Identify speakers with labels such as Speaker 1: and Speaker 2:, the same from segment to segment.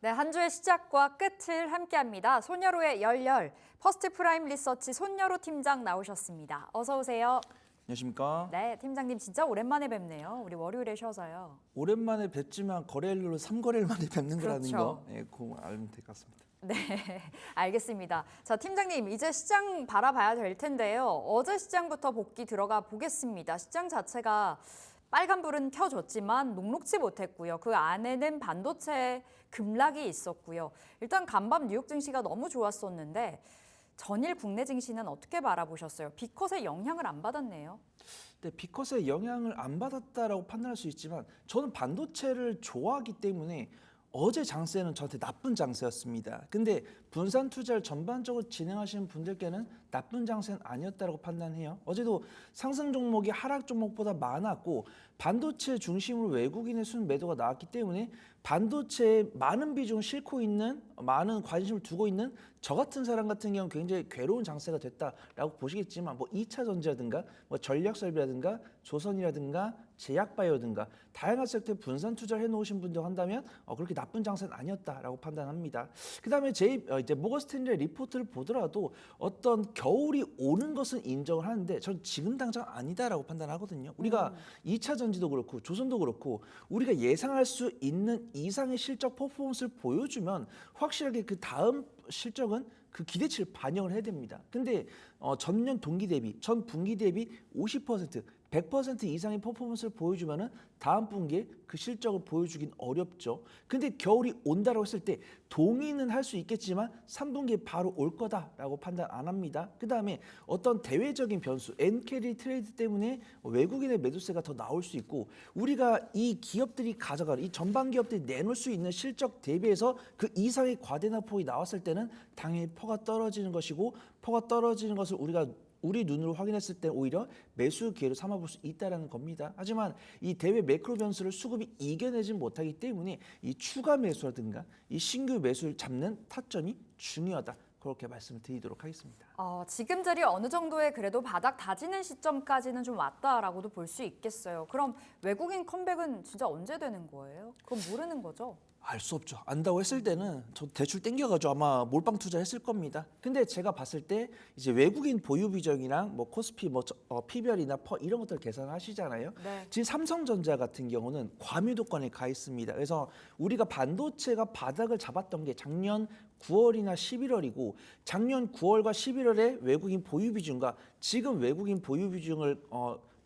Speaker 1: 네, 한 주의 시작과 끝을 함께합니다. 손여로의 열렬, 퍼스트 프라임 리서치 손여로 팀장 나오셨습니다. 어서 오세요.
Speaker 2: 안녕하십니까?
Speaker 1: 네, 팀장님 진짜 오랜만에 뵙네요. 우리 월요일에 쉬어서요.
Speaker 2: 오랜만에 뵙지만 거래일로 3거래일 만에 뵙는 거라는
Speaker 1: 그렇죠.
Speaker 2: 거 꼭 알면 될 것 같습니다.
Speaker 1: 네, 알겠습니다. 자, 팀장님 이제 시장 바라봐야 될 텐데요. 어제 시장부터 복귀 들어가 보겠습니다. 시장 자체가 빨간불은 켜졌지만 녹록지 못했고요. 그 안에는 반도체 급락이 있었고요. 일단 간밤 뉴욕 증시가 너무 좋았었는데 전일 국내 증시는 어떻게 바라보셨어요? 비컷의 영향을 안 받았네요.
Speaker 2: 근데 비컷의 영향을 안 받았다라고 판단할 수 있지만 저는 반도체를 좋아하기 때문에 어제 장세는 저한테 나쁜 장세였습니다. 근데 분산 투자를 전반적으로 진행하시는 분들께는 나쁜 장세는 아니었다고 판단해요. 어제도 상승 종목이 하락 종목보다 많았고 반도체 중심으로 외국인의 순 매도가 나왔기 때문에 반도체에 많은 비중을 싣고 있는, 많은 관심을 두고 있는 저 같은 사람 같은 경우는 굉장히 괴로운 장세가 됐다라고 보시겠지만 뭐 2차 전지라든가 뭐 전략설비라든가 조선이라든가 제약바이오든가 다양한 섹터에 분산 투자를 해놓으신 분들 한다면 그렇게 나쁜 장세는 아니었다라고 판단합니다. 그다음에 이제 모건 스탠리의 리포트를 보더라도 어떤 겨울이 오는 것은 인정을 하는데 전 지금 당장 아니다라고 판단하거든요. 우리가 2차 전지도 그렇고 조선도 그렇고 우리가 예상할 수 있는 이상의 실적 퍼포먼스를 보여주면 확실하게 그 다음 실적은 그 기대치를 반영을 해야 됩니다. 근데 전년 동기 대비, 전 분기 대비 50%, 100% 이상의 퍼포먼스를 보여주면은 다음 분기에 그 실적을 보여주긴 어렵죠. 근데 겨울이 온다라고 했을 때 동의는 할 수 있겠지만 3분기에 바로 올 거다라고 판단 안 합니다. 그 다음에 어떤 대외적인 변수, 엔캐리 트레이드 때문에 외국인의 매도세가 더 나올 수 있고 우리가 이 기업들이 가져갈, 이 전방 기업들이 내놓을 수 있는 실적 대비해서 그 이상의 과대나 폭이 나왔을 때는 당연히 퍼가 떨어지는 것이고 퍼가 떨어지는 것을 우리 눈으로 확인했을 때 오히려 매수 기회로 삼아볼 수 있다는 겁니다. 하지만 이 대외 매크로 변수를 수급이 이겨내지 못하기 때문에 이 추가 매수라든가 이 신규 매수를 잡는 타점이 중요하다. 그렇게 말씀을 드리도록 하겠습니다.
Speaker 1: 지금 자리 어느 정도의 그래도 바닥 다지는 시점까지는 좀 왔다라고도 볼 수 있겠어요. 그럼 외국인 컴백은 진짜 언제 되는 거예요? 그건 모르는 거죠?
Speaker 2: 알 수 없죠. 안다고 했을 때는 저 대출 땡겨가지고 아마 몰빵 투자했을 겁니다. 근데 제가 봤을 때 이제 외국인 보유 비중이랑 뭐 코스피, 피별이나 퍼 이런 것들 계산하시잖아요.
Speaker 1: 네.
Speaker 2: 지금 삼성전자 같은 경우는 과밀도권에 가 있습니다. 그래서 우리가 반도체가 바닥을 잡았던 게 작년 9월이나 11월이고 작년 9월과 11월에 외국인 보유 비중과 지금 외국인 보유 비중을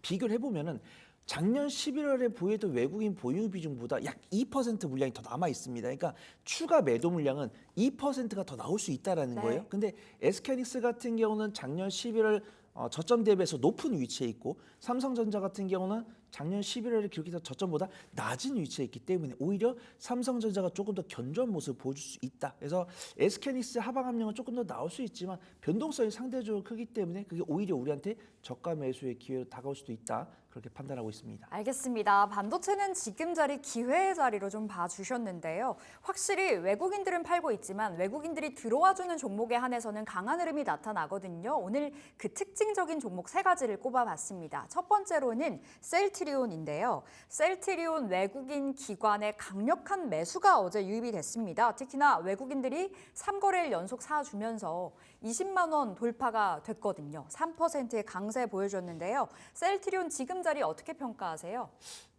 Speaker 2: 비교를 해보면은 작년 11월에 보유했던 외국인 보유 비중보다 약 2% 물량이 더 남아 있습니다. 그러니까 추가 매도 물량은 2%가 더 나올 수 있다라는
Speaker 1: 네.
Speaker 2: 거예요. 근데 SK하이닉스 같은 경우는 작년 11월 저점 대비해서 높은 위치에 있고 삼성전자 같은 경우는 작년 11월에 기록했던 저점보다 낮은 위치에 있기 때문에 오히려 삼성전자가 조금 더 견조한 모습을 보여줄 수 있다. 그래서 SK하이닉스 하방 압력은 조금 더 나올 수 있지만 변동성이 상대적으로 크기 때문에 그게 오히려 우리한테 저가 매수의 기회로 다가올 수도 있다. 그렇게 판단하고 있습니다.
Speaker 1: 알겠습니다. 반도체는 지금 자리 기회의 자리로 좀 봐주셨는데요. 확실히 외국인들은 팔고 있지만 외국인들이 들어와주는 종목에 한해서는 강한 흐름이 나타나거든요. 오늘 그 특징적인 종목 세 가지를 꼽아봤습니다. 첫 번째로는 셀트리온인데요. 셀트리온 외국인 기관의 강력한 매수가 어제 유입이 됐습니다. 특히나 외국인들이 3거래일 연속 사주면서 20만 원 돌파가 됐거든요. 3%의 강세 보여줬는데요. 셀트리온 지금 자리 어떻게 평가하세요?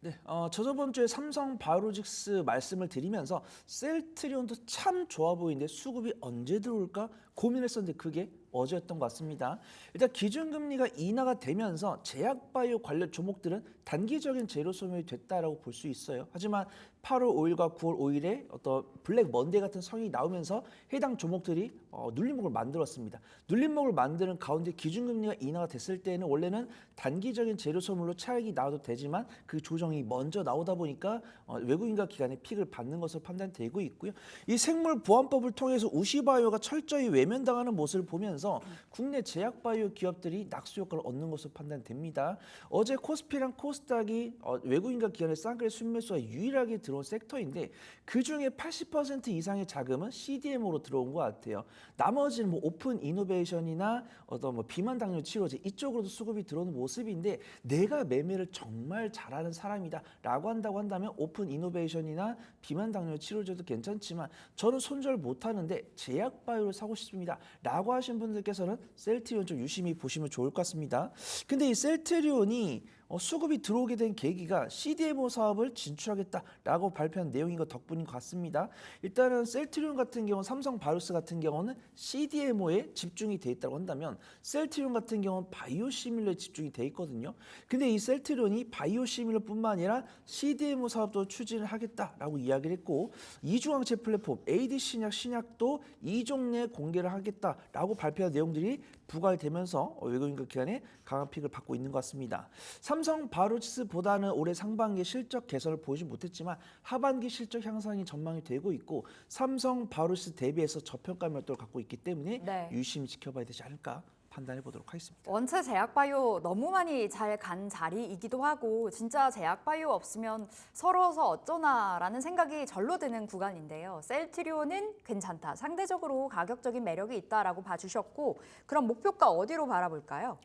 Speaker 2: 네, 저번 주에 삼성 바이오로직스 말씀을 드리면서 셀트리온도 참 좋아 보이는데 수급이 언제 들어올까 고민했었는데 그게 어제였던 것 같습니다. 일단 기준금리가 인하가 되면서 제약바이오 관련 종목들은 단기적인 재료 소멸이 됐다라고 볼 수 있어요. 하지만 8월 5일과 9월 5일에 어떤 블랙 먼데이 같은 성이 나오면서 해당 종목들이 눌림목을 만들었습니다. 눌림목을 만드는 가운데 기준금리가 인하가 됐을 때는 원래는 단기적인 재료 소멸로 차익이 나와도 되지만 그 조정이 먼저 나오다 보니까 외국인과 기관의 픽을 받는 것으로 판단되고 있고요. 이 생물보안법을 통해서 우시바이오가 철저히 외면당하는 모습을 보면서 국내 제약바이오 기업들이 낙수 효과를 얻는 것으로 판단됩니다. 어제 코스피랑 코스닥이 외국인과 기관의 쌍끌의 순매수가 유일하게 들어 들어온 섹터인데 그중에 80% 이상의 자금은 CDMO로 들어온 것 같아요. 나머지는 뭐 오픈 이노베이션이나 어떤 뭐 비만 당뇨 치료제 이쪽으로도 수급이 들어오는 모습인데 내가 매매를 정말 잘하는 사람이다라고 한다면 오픈 이노베이션이나 비만 당뇨 치료제도 괜찮지만 저는 손절 못하는데 제약바이오를 사고 싶습니다라고 하신 분들께서는 셀트리온 좀 유심히 보시면 좋을 것 같습니다. 근데 이 셀트리온이 수급이 들어오게 된 계기가 CDMO 사업을 진출하겠다라고 발표한 내용인 것 덕분인 것 같습니다. 일단은 셀트리온 같은 경우, 삼성바이오로스 같은 경우는 CDMO에 집중이 돼 있다고 한다면 셀트리온 같은 경우는 바이오시밀러에 집중이 돼 있거든요. 근데 이 셀트리온이 바이오시밀러뿐만 아니라 CDMO 사업도 추진을 하겠다라고 이야기를 했고 이중항체 플랫폼 AD 신약도 2종 내 공개를 하겠다라고 발표한 내용들이 부각되면서 외국인과 기관의 강한 픽을 받고 있는 것 같습니다. 삼성바이오로스보다는 올해 상반기 실적 개선을 보이지 못했지만 하반기 실적 향상이 전망이 되고 있고 삼성바이오로스 대비해서 저평가 매도를 갖고 있기 때문에
Speaker 1: 네.
Speaker 2: 유심히 지켜봐야 되지 않을까 판단해 보도록 하겠습니다.
Speaker 1: 원체 제약바이오 너무 많이 잘 간 자리이기도 하고 진짜 제약바이오 없으면 서러워서 어쩌나라는 생각이 절로 드는 구간인데요. 셀트리온은 괜찮다. 상대적으로 가격적인 매력이 있다라고 봐주셨고 그럼 목표가 어디로 바라볼까요?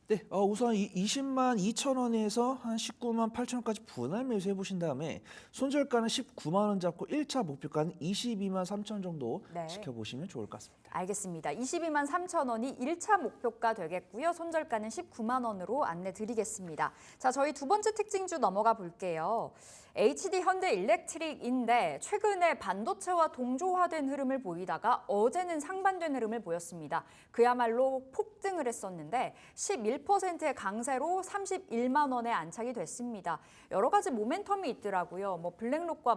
Speaker 2: 네, 우선 20만 2천 원에서 한 19만 8천 원까지 분할 매수해 보신 다음에 손절가는 19만 원 잡고 1차 목표가는 22만 3천 원 정도
Speaker 1: 네.
Speaker 2: 지켜보시면 좋을 것 같습니다.
Speaker 1: 알겠습니다. 22만 3천 원이 1차 목표가 되겠고요. 손절가는 19만 원으로 안내 드리겠습니다. 자, 저희 두 번째 특징주 넘어가 볼게요. HD 현대 일렉트릭인데 최근에 반도체와 동조화된 흐름을 보이다가 어제는 상반된 흐름을 보였습니다. 그야말로 폭등을 했었는데 11%의 강세로 31만 원에 안착이 됐습니다. 여러 가지 모멘텀이 있더라고요. 뭐 블랙록과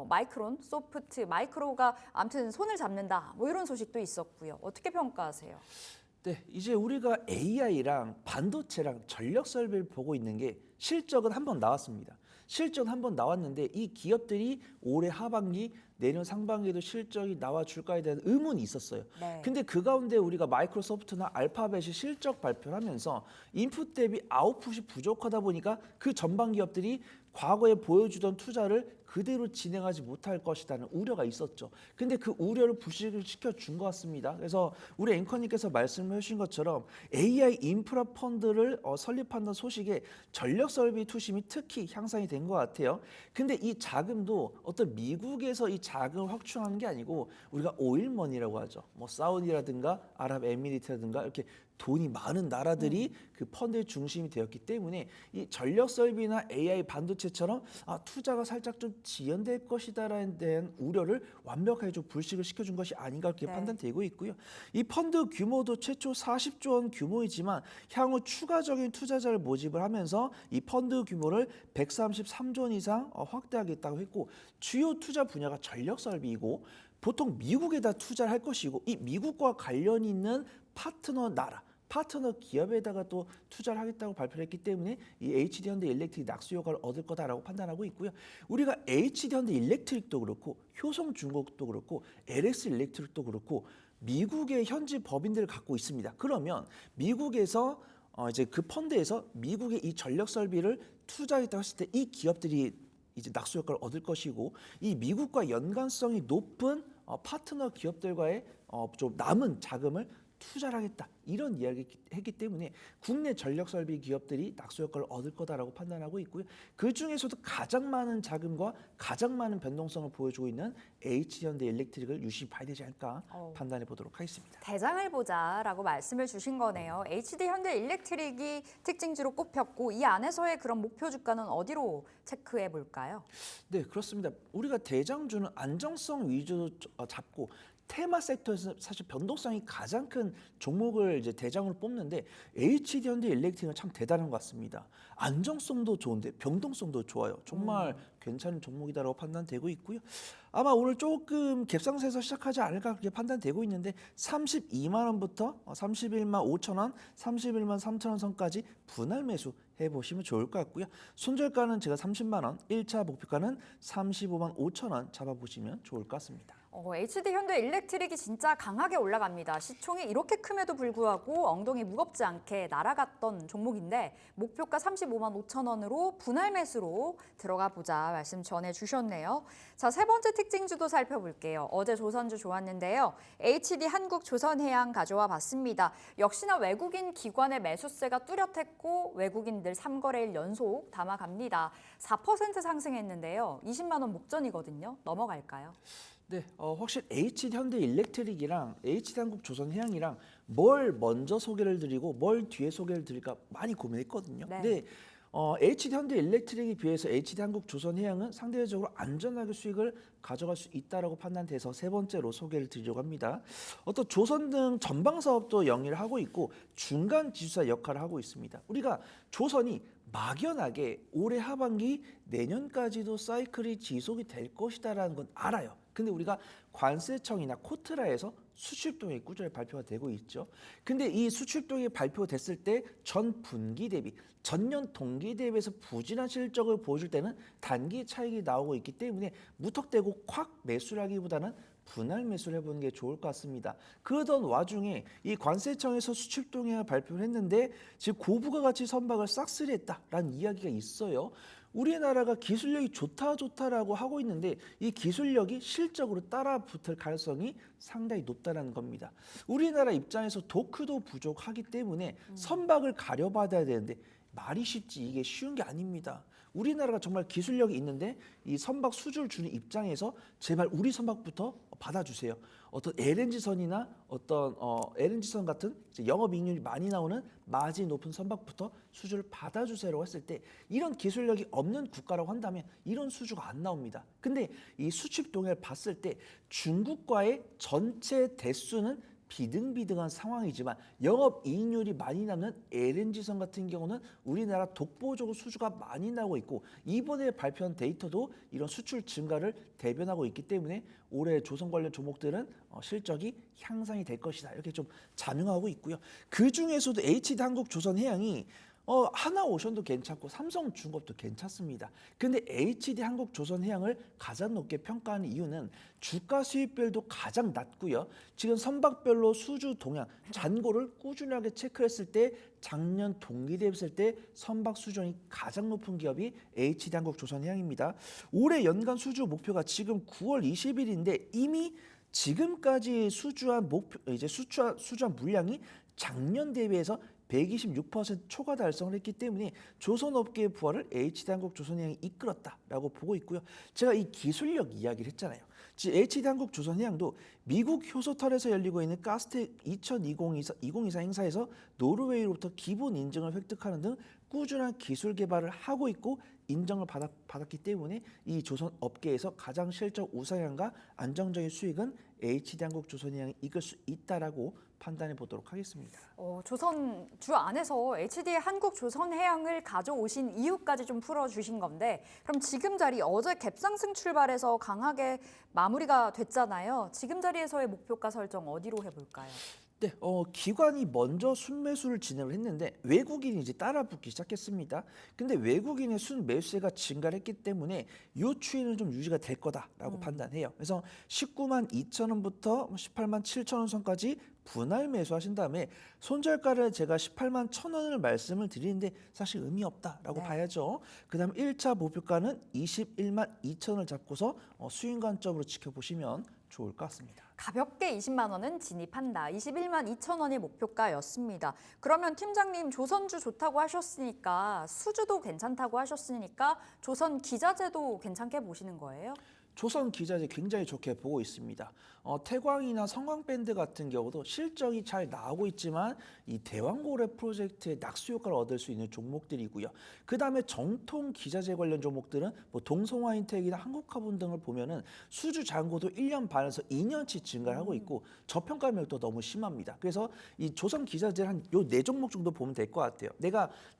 Speaker 1: 마이크론, 소프트, 마이크로가 아무튼 손을 잡는다. 뭐 이런 소식도 있었고요. 어떻게 평가하세요?
Speaker 2: 네, 이제 우리가 AI랑 반도체랑 전력 설비를 보고 있는 게 실적은 한번 나왔습니다. 실적은 한번 나왔는데 이 기업들이 올해 하반기 내년 상반기에도 실적이 나와줄까에 대한 의문이 있었어요.
Speaker 1: 네.
Speaker 2: 근데 그 가운데 우리가 마이크로소프트나 알파벳이 실적 발표를 하면서 인풋 대비 아웃풋이 부족하다 보니까 그 전반 기업들이 과거에 보여주던 투자를 그대로 진행하지 못할 것이라는 우려가 있었죠. 근데 그 우려를 불식을 시켜준 것 같습니다. 그래서 우리 앵커님께서 말씀해 주신 것처럼 AI 인프라 펀드를 설립한다는 소식에 전력 설비 투심이 특히 향상이 된 것 같아요. 근데 이 자금도 어떤 미국에서 이 자금을 확충하는 게 아니고 우리가 오일머니라고 하죠. 뭐 사우디라든가 아랍에미리트라든가 이렇게 돈이 많은 나라들이 그 펀드의 중심이 되었기 때문에 이 전력 설비나 AI 반도체처럼 투자가 살짝 좀 지연될 것이다라는 대한 우려를 완벽하게 좀 불식을 시켜준 것이 아닌가 그렇게
Speaker 1: 네.
Speaker 2: 판단되고 있고요. 이 펀드 규모도 최초 40조 원 규모이지만 향후 추가적인 투자자를 모집을 하면서 이 펀드 규모를 133조 원 이상 확대하겠다고 했고 주요 투자 분야가 전력 설비이고 보통 미국에다 투자를 할 것이고 이 미국과 관련 있는 파트너 나라 파트너 기업에다가 또 투자를 하겠다고 발표를 했기 때문에 이 HD 현대 일렉트릭 낙수 효과를 얻을 거다라고 판단하고 있고요. 우리가 HD 현대 일렉트릭도 그렇고 효성중공업도 그렇고 LS 일렉트릭도 그렇고 미국의 현지 법인들을 갖고 있습니다. 그러면 미국에서 이제 그 펀드에서 미국의 이 전력 설비를 투자했다고 했을 때 이 기업들이 이제 낙수 효과를 얻을 것이고 이 미국과 연관성이 높은 파트너 기업들과의 좀 남은 자금을 투자를 하겠다 이런 이야기를 했기 때문에 국내 전력 설비 기업들이 낙수 효과를 얻을 거다라고 판단하고 있고요. 그 중에서도 가장 많은 자금과 가장 많은 변동성을 보여주고 있는 H현대 일렉트릭을 유심히 봐야 되지 않을까 판단해 보도록 하겠습니다.
Speaker 1: 대장을 보자라고 말씀을 주신 거네요. HD 현대 일렉트릭이 특징주로 꼽혔고 이 안에서의 그런 목표 주가는 어디로 체크해 볼까요?
Speaker 2: 네, 그렇습니다. 우리가 대장주는 안정성 위주로 잡고 테마 섹터에서 사실 변동성이 가장 큰 종목을 이제 대장으로 뽑는데 HD 현대 일렉트릭은 참 대단한 것 같습니다. 안정성도 좋은데 변동성도 좋아요. 정말 괜찮은 종목이다라고 판단되고 있고요. 아마 오늘 조금 갭상세에서 시작하지 않을까 그렇게 판단되고 있는데 32만 원부터 31만 5천 원, 31만 3천 원 선까지 분할 매수 해보시면 좋을 것 같고요. 손절가는 제가 30만 원, 1차 목표가는 35만 5천 원 잡아보시면 좋을 것 같습니다.
Speaker 1: HD 현대 일렉트릭이 진짜 강하게 올라갑니다. 시총이 이렇게 큼에도 불구하고 엉덩이 무겁지 않게 날아갔던 종목인데 목표가 35만 5천 원으로 분할 매수로 들어가 보자 말씀 전해주셨네요. 자, 세 번째 특징주도 살펴볼게요. 어제 조선주 좋았는데요. HD 한국조선해양 가져와 봤습니다. 역시나 외국인 기관의 매수세가 뚜렷했고 외국인들 3거래일 연속 담아갑니다. 4% 상승했는데요. 20만 원 목전이거든요. 넘어갈까요?
Speaker 2: 네, 확실히 HD 현대 일렉트릭이랑 HD 한국조선해양이랑 뭘 먼저 소개를 드리고 뭘 뒤에 소개를 드릴까 많이 고민했거든요.
Speaker 1: 네.
Speaker 2: 근데 HD 현대 일렉트릭에 비해서 HD 한국조선해양은 상대적으로 안전하게 수익을 가져갈 수 있다라고 판단돼서 세 번째로 소개를 드리려고 합니다. 어떤 조선 등 전방 사업도 영위를 하고 있고 중간 지주사 역할을 하고 있습니다. 우리가 조선이 막연하게 올해 하반기 내년까지도 사이클이 지속이 될 것이다라는 건 알아요. 근데 우리가 관세청이나 코트라에서 수출동액 꾸준히 발표가 되고 있죠. 근데 이 수출동액 발표됐을 때 전 분기 대비 전년 동기 대비해서 부진한 실적을 보여줄 때는 단기 차익이 나오고 있기 때문에 무턱대고 콱 매수를 하기보다는 분할 매수를 해보는 게 좋을 것 같습니다. 그러던 와중에 이 관세청에서 수출동액을 발표를 했는데 지금 고부가 가치 선박을 싹쓸이 했다라는 이야기가 있어요. 우리나라가 기술력이 좋다라고 하고 있는데 이 기술력이 실적으로 따라붙을 가능성이 상당히 높다는 겁니다. 우리나라 입장에서 도크도 부족하기 때문에 선박을 가려받아야 되는데 말이 쉽지 이게 쉬운 게 아닙니다. 우리나라가 정말 기술력이 있는데 이 선박 수주를 주는 입장에서 제발 우리 선박부터 받아주세요. 어떤 LNG선이나 어떤 LNG선 같은 이제 영업이익률이 많이 나오는 마진 높은 선박부터 수주를 받아주세요라고 했을 때 이런 기술력이 없는 국가라고 한다면 이런 수주가 안 나옵니다. 근데 이 수출 동향을 봤을 때 중국과의 전체 대수는 비등비등한 상황이지만 영업이익률이 많이 나는 LNG선 같은 경우는 우리나라 독보적으로 수주가 많이 나오고 있고 이번에 발표한 데이터도 이런 수출 증가를 대변하고 있기 때문에 올해 조선 관련 종목들은 실적이 향상이 될 것이다 이렇게 좀 자명하고 있고요. 그 중에서도 HD 한국조선해양이 하나오션도 괜찮고 삼성중공업도 괜찮습니다. 근데 HD 한국조선해양을 가장 높게 평가하는 이유는 주가 수익별도 가장 낮고요. 지금 선박별로 수주 동향, 잔고를 꾸준하게 체크했을 때 작년 동기 대비했을 때 선박 수준이 가장 높은 기업이 HD 한국조선해양입니다. 올해 연간 수주 목표가 지금 9월 20일인데 이미 지금까지 수주한 목표 이제 수주한 물량이 작년 대비해서 126% 초과 달성을 했기 때문에 조선업계의 부활을 HD 한국조선해양이 이끌었다라고 보고 있고요. 제가 이 기술력 이야기를 했잖아요. HD 한국조선해양도 미국 효소털에서 열리고 있는 가스텍 2024 행사에서 노르웨이로부터 기본 인증을 획득하는 등 꾸준한 기술 개발을 하고 있고 인정을 받았기 때문에 이 조선 업계에서 가장 실적 우상향과 안정적인 수익은 HD 한국조선해양이 이끌 수 있다라고 판단해 보도록 하겠습니다.
Speaker 1: 조선주 안에서 HD 한국조선해양을 가져오신 이유까지 좀 풀어주신 건데 그럼 지금 자리 어제 갭상승 출발해서 강하게 마무리가 됐잖아요. 지금 자리에서의 목표가 설정 어디로 해볼까요?
Speaker 2: 네, 기관이 먼저 순매수를 진행을 했는데 외국인이 이제 따라붙기 시작했습니다. 근데 외국인의 순매수세가 증가를 했기 때문에 이 추이는 좀 유지가 될 거다라고 판단해요. 그래서 19만 2천 원부터 18만 7천 원 선까지 분할 매수하신 다음에 손절가를 제가 18만 1천 원을 말씀을 드리는데 사실 의미 없다라고
Speaker 1: 네.
Speaker 2: 봐야죠. 그다음 1차 목표가는 21만 2천 원을 잡고서 수익 관점으로 지켜보시면 좋을 것 같습니다.
Speaker 1: 가볍게 20만 원은 진입한다. 21만 2천 원이 목표가였습니다. 그러면 팀장님 조선주 좋다고 하셨으니까 수주도 괜찮다고 하셨으니까 조선 기자재도 괜찮게 보시는 거예요?
Speaker 2: 조선 기자재 굉장히 좋게 보고 있습니다. 태광이나 성광밴드 같은 경우도 실적이 잘 나오고 있지만 이 대왕고래 프로젝트의 낙수 효과를 얻을 수 있는 종목들이고요. 그 다음에 정통 기자재 관련 종목들은 뭐 동성화인텍이나 한국화분 등을 보면은 수주 잔고도 1년 반에서 2년치 증가를 하고 있고 저평가 매력도 너무 심합니다. 그래서 이 조선 기자재를 한 요 4종목 정도 보면 될 것 같아요.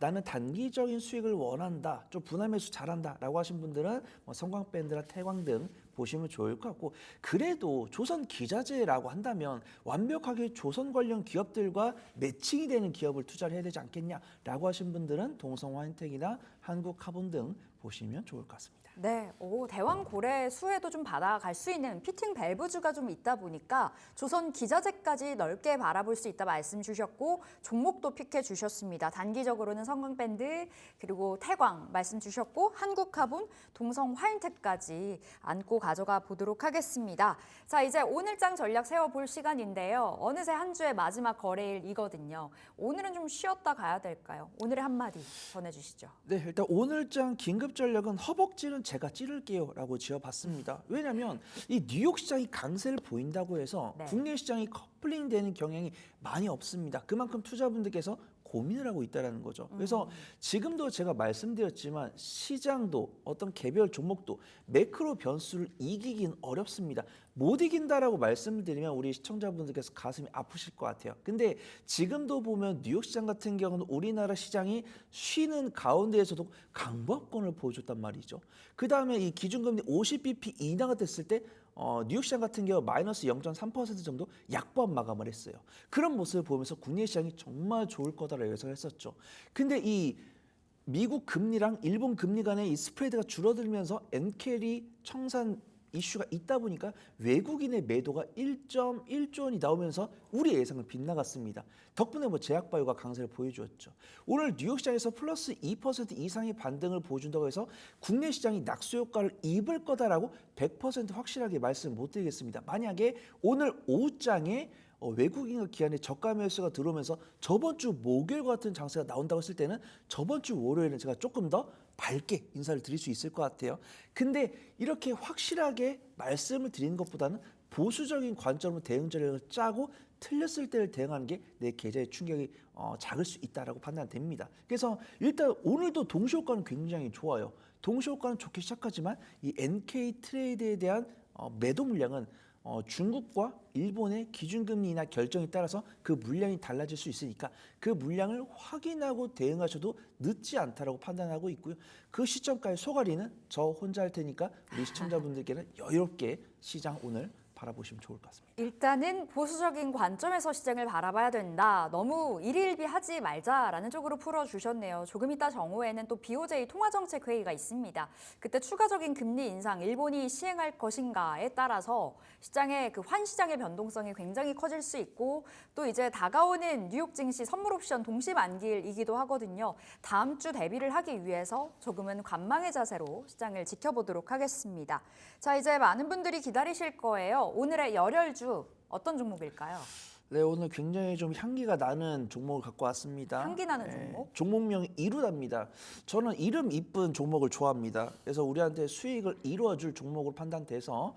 Speaker 2: 나는 단기적인 수익을 원한다, 좀 분할 매수 잘한다라고 하신 분들은 뭐 성광밴드나 태광 등 보시면 좋을 것 같고 그래도 조선 기자재라고 한다면 완벽하게 조선 관련 기업들과 매칭이 되는 기업을 투자를 해야 되지 않겠냐라고 하신 분들은 동성화인텍이나 한국카본 등 보시면 좋을 것 같습니다.
Speaker 1: 네, 대왕 고래 수혜도 좀 받아갈 수 있는 피팅 밸브주가 좀 있다 보니까 조선 기자재까지 넓게 바라볼 수 있다 말씀 주셨고 종목도 픽해 주셨습니다. 단기적으로는 성광밴드 그리고 태광 말씀 주셨고 한국화분, 동성 화인텍까지 안고 가져가 보도록 하겠습니다. 자, 이제 오늘장 전략 세워볼 시간인데요. 어느새 한 주의 마지막 거래일이거든요. 오늘은 좀 쉬었다 가야 될까요? 오늘의 한마디 전해주시죠.
Speaker 2: 네, 일단 오늘장 긴급 전략은 허벅지는 제가 찌를게요라고 지어봤습니다. 왜냐하면 이 뉴욕 시장이 강세를 보인다고 해서
Speaker 1: 네.
Speaker 2: 국내 시장이 커플링되는 경향이 많이 없습니다. 그만큼 투자분들께서 고민을 하고 있다는 거죠. 그래서 지금도 제가 말씀드렸지만 시장도 어떤 개별 종목도 매크로 변수를 이기긴 어렵습니다. 못 이긴다라고 말씀을 드리면 우리 시청자분들께서 가슴이 아프실 것 같아요. 근데 지금도 보면 뉴욕 시장 같은 경우는 우리나라 시장이 쉬는 가운데에서도 강보합권을 보여줬단 말이죠. 그 다음에 이 기준금리 50bp 인하가 됐을 때 뉴욕 시장 같은 경우 마이너스 0.3% 정도 약보합 마감을 했어요. 그런 모습을 보면서 국내 시장이 정말 좋을 거다라고 예상을 했었죠. 근데 이 미국 금리랑 일본 금리 간의 이 스프레드가 줄어들면서 엔캐리 청산 이슈가 있다 보니까 외국인의 매도가 1.1조 원이 나오면서 우리 예상을 빗나갔습니다. 덕분에 제약바이오가 강세를 보여주었죠. 오늘 뉴욕 시장에서 플러스 2% 이상의 반등을 보여준다고 해서 국내 시장이 낙수 효과를 입을 거다라고 100% 확실하게 말씀 못 드리겠습니다. 만약에 오늘 오후장에 외국인과 기관의 저가 매수가 들어오면서 저번 주 목요일 같은 장세가 나온다고 했을 때는 저번 주 월요일은 제가 조금 더 밝게 인사를 드릴 수 있을 것 같아요. 근데 이렇게 확실하게 말씀을 드리는 것보다는 보수적인 관점으로 대응 전략을 짜고 틀렸을 때를 대응하는 게 내 계좌의 충격이 작을 수 있다라고 판단됩니다. 그래서 일단 오늘도 동시효과는 굉장히 좋아요. 동시효과는 좋게 시작하지만 이 NK 트레이드에 대한 매도 물량은 중국과 일본의 기준금리 인하 결정에 따라서 그 물량이 달라질 수 있으니까 그 물량을 확인하고 대응하셔도 늦지 않다라고 판단하고 있고요. 그 시점까지 소가리는 저 혼자 할 테니까 우리 시청자분들께는 여유롭게 시장 오늘 바라보시면 좋을 것 같습니다.
Speaker 1: 일단은 보수적인 관점에서 시장을 바라봐야 된다. 너무 일일비하지 말자라는 쪽으로 풀어주셨네요. 조금 이따 정오에는 또 BOJ 통화정책회의가 있습니다. 그때 추가적인 금리 인상 일본이 시행할 것인가에 따라서 시장의 그 환시장의 변동성이 굉장히 커질 수 있고 또 이제 다가오는 뉴욕 증시 선물 옵션 동시 만기일이기도 하거든요. 다음 주 대비를 하기 위해서 조금은 관망의 자세로 시장을 지켜보도록 하겠습니다. 자, 이제 많은 분들이 기다리실 거예요. 오늘의 열혈주 어떤 종목일까요?
Speaker 2: 네, 오늘 굉장히 좀 향기가 나는 종목을 갖고 왔습니다.
Speaker 1: 향기 나는 종목?
Speaker 2: 종목명이 이루다입니다. 저는 이름 이쁜 종목을 좋아합니다. 그래서 우리한테 수익을 이루어줄 종목으로 판단돼서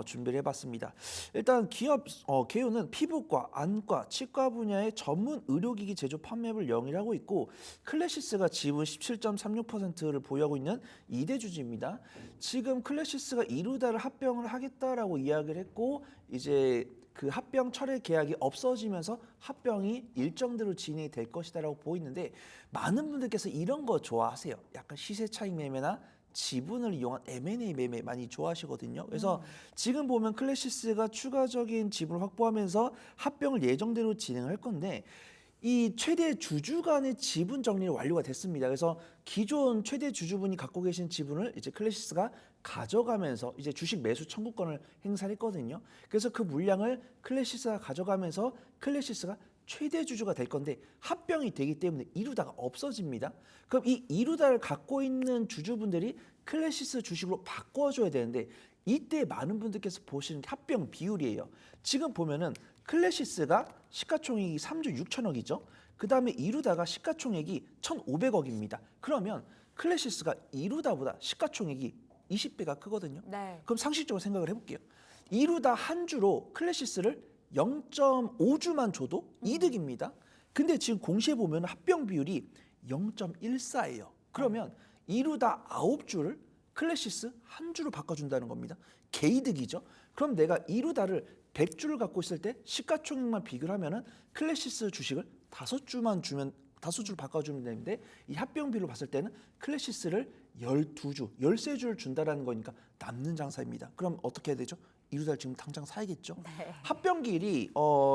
Speaker 2: 준비를 해봤습니다. 일단 기업 개요는 피부과, 안과, 치과 분야의 전문 의료기기 제조 판매를 영위하고 있고 클래시스가 지분 17.36%를 보유하고 있는 2대 주주입니다. 지금 클래시스가 이루다를 합병을 하겠다라고 이야기를 했고 이제 그 합병 철회 계약이 없어지면서 합병이 일정대로 진행이 될 것이다라고 보이는데 많은 분들께서 이런 거 좋아하세요. 약간 시세 차익 매매나 지분을 이용한 M&A 매매 많이 좋아하시거든요. 그래서 지금 보면 클래시스가 추가적인 지분을 확보하면서 합병을 예정대로 진행할 건데 이 최대 주주 간의 지분 정리가 완료가 됐습니다. 그래서 기존 최대 주주분이 갖고 계신 지분을 이제 클래시스가 가져가면서 이제 주식 매수 청구권을 행사했거든요. 그래서 그 물량을 클래시스가 가져가면서 클래시스가 최대 주주가 될 건데 합병이 되기 때문에 이루다가 없어집니다. 그럼 이 이루다를 갖고 있는 주주분들이 클래시스 주식으로 바꿔줘야 되는데 이때 많은 분들께서 보시는 게 합병 비율이에요. 지금 보면은 클래시스가 시가총액이 3조 6천억이죠. 그 다음에 이루다가 시가총액이 1,500억입니다. 그러면 클래시스가 이루다보다 시가총액이 20배가 크거든요.
Speaker 1: 네.
Speaker 2: 그럼 상식적으로 생각을 해볼게요. 이루다 한 주로 클래시스를 0.5주만 줘도 이득입니다. 근데 지금 공시에 보면 합병 비율이 0.14예요. 그러면 이루다 9주를 클래시스 한 주로 바꿔준다는 겁니다. 개이득이죠. 그럼 내가 이루다를 100주를 갖고 있을 때 시가총액만 비교를 하면은 클래시스 주식을 5주만 주면 5주를 바꿔주면 되는데 이 합병 비율을 봤을 때는 클래시스를 12주, 13주를 준다라는 거니까 남는 장사입니다. 그럼 어떻게 해야 되죠? 이루다를 지금 당장 사야겠죠.
Speaker 1: 네.
Speaker 2: 합병기일이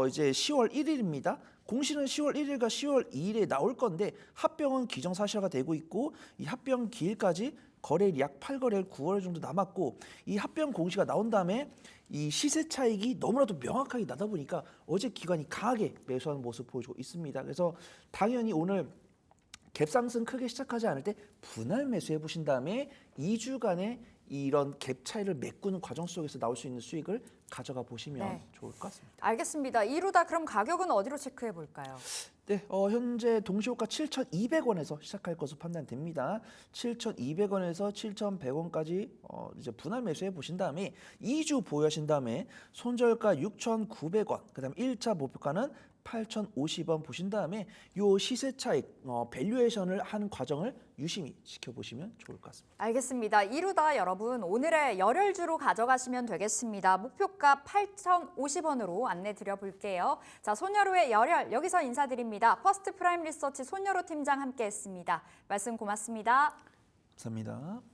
Speaker 2: 이제 10월 1일입니다. 공시는 10월 1일과 10월 2일에 나올 건데 합병은 기정사실화가 되고 있고 이 합병 기일까지 거래일 약 8거래일 9거래일 정도 남았고 이 합병 공시가 나온 다음에 이 시세 차익이 너무나도 명확하게 나다 보니까 어제 기관이 강하게 매수하는 모습 보여주고 있습니다. 그래서 당연히 오늘 갭 상승 크게 시작하지 않을 때 분할 매수해 보신 다음에 2주간의 이런 갭 차이를 메꾸는 과정 속에서 나올 수 있는 수익을 가져가 보시면
Speaker 1: 네.
Speaker 2: 좋을 것 같습니다.
Speaker 1: 알겠습니다. 이루다 그럼 가격은 어디로 체크해 볼까요?
Speaker 2: 네, 현재 동시호가 7,200원에서 시작할 것으로 판단됩니다. 7,200원에서 7,100원까지 이제 분할 매수해 보신 다음에 2주 보유하신 다음에 손절가 6,900원, 그다음 1차 목표가는 8,050원 보신 다음에 요 시세 차익 밸류에이션을 하는 과정을 유심히 지켜보시면 좋을 것 같습니다.
Speaker 1: 알겠습니다. 이루다 여러분 오늘의 열혈주로 가져가시면 되겠습니다. 목표가 8,050원으로 안내 드려 볼게요. 자, 손여루의 열혈 여기서 인사드립니다. 퍼스트 프라임 리서치 손여루 팀장 함께했습니다. 말씀 고맙습니다.
Speaker 2: 감사합니다.